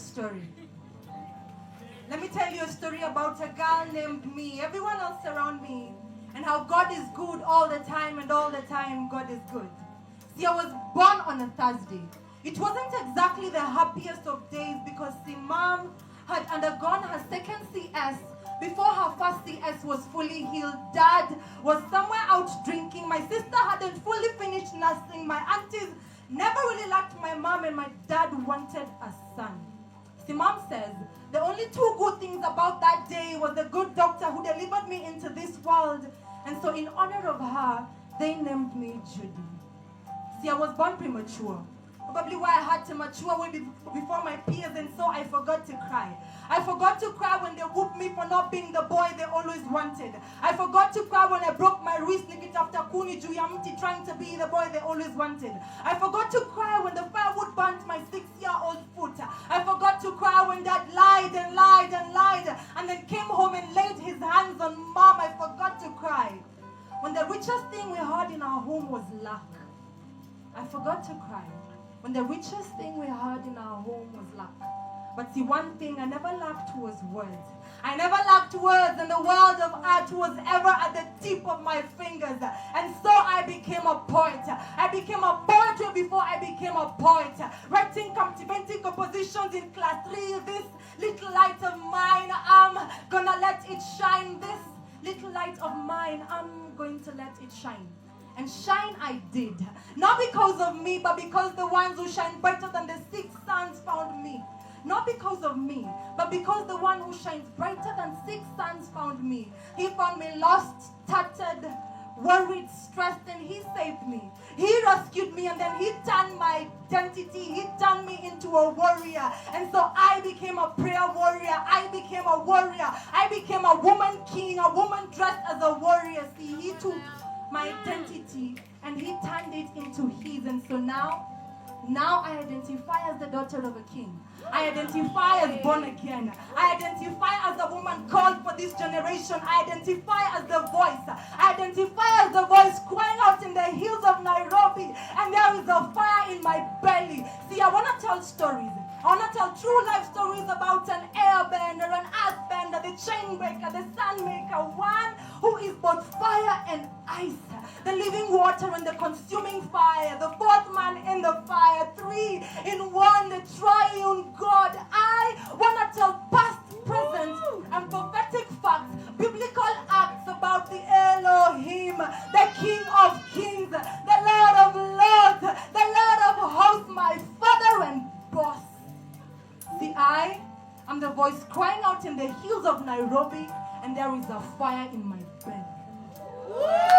story. Let me tell you a story about a girl named me. Everyone else around me. And how God is good all the time, and all the time God is good. See, I was born on a Thursday. It wasn't exactly the happiest of days because see, Mom had undergone her second CS before her first CS was fully healed. Dad was somewhere out drinking. My sister hadn't fully finished nursing. My aunties never really liked my mom, and my dad wanted a son. See, Mom says the only two good things about that day was the good doctor who delivered me into this world. And so in honor of her, they named me Judy. See, I was born premature. Probably why I had to mature way before my peers, and so I forgot to cry. I forgot to cry when they whooped me for not being the boy they always wanted. I forgot to cry when I broke my wrist after kuni juu ya mti trying to be the boy they always wanted. I forgot to cry when the firewood burnt my 6-year-old foot. I forgot to cry when Dad lied and lied and lied and then came home and laid his hands on Mom. I forgot to cry when the richest thing we had in our home was luck. I forgot to cry when the richest thing we had in our home was luck. But see, one thing I never lacked was words. I never lacked words, and the world of art was ever at the tip of my fingers. And so I became a poet. I became a poet before I became a poet. Writing captivating compositions in class 3. This little light of mine, I'm gonna let it shine. This little light of mine, I'm going to let it shine. And shine I did. Not because of me, but because the ones who shine brighter than the 6 suns found me. Not because of me, but because the one who shines brighter than 6 suns found me. He found me lost, tattered, worried, stressed, and he saved me. He rescued me, and then he turned my identity. He turned me into a warrior. And so I became a prayer warrior. I became a warrior. I became a woman king, a woman dressed as a warrior. See, he took my identity and he turned it into his. And so now I identify as the daughter of a king. I identify as born again. I identify as a woman called for this generation. I identify as the voice. I identify as the voice crying out in the hills of Nairobi, and there is a fire in my belly. See, I want to tell stories. I want to tell true life stories about an airbender, an earthbender, the chain breaker, the sun maker, one who is both fire and ice, the living water and the consuming fire, the fourth man in the fire, 3 in 1, the triune God. I want to tell past, present, and prophetic facts, biblical acts about the Elohim, the King of Kings, the Lord of Lords, the Lord of Hosts, my Father and Boss. See, I am the voice crying out in the hills of Nairobi, and there is a fire in my belly.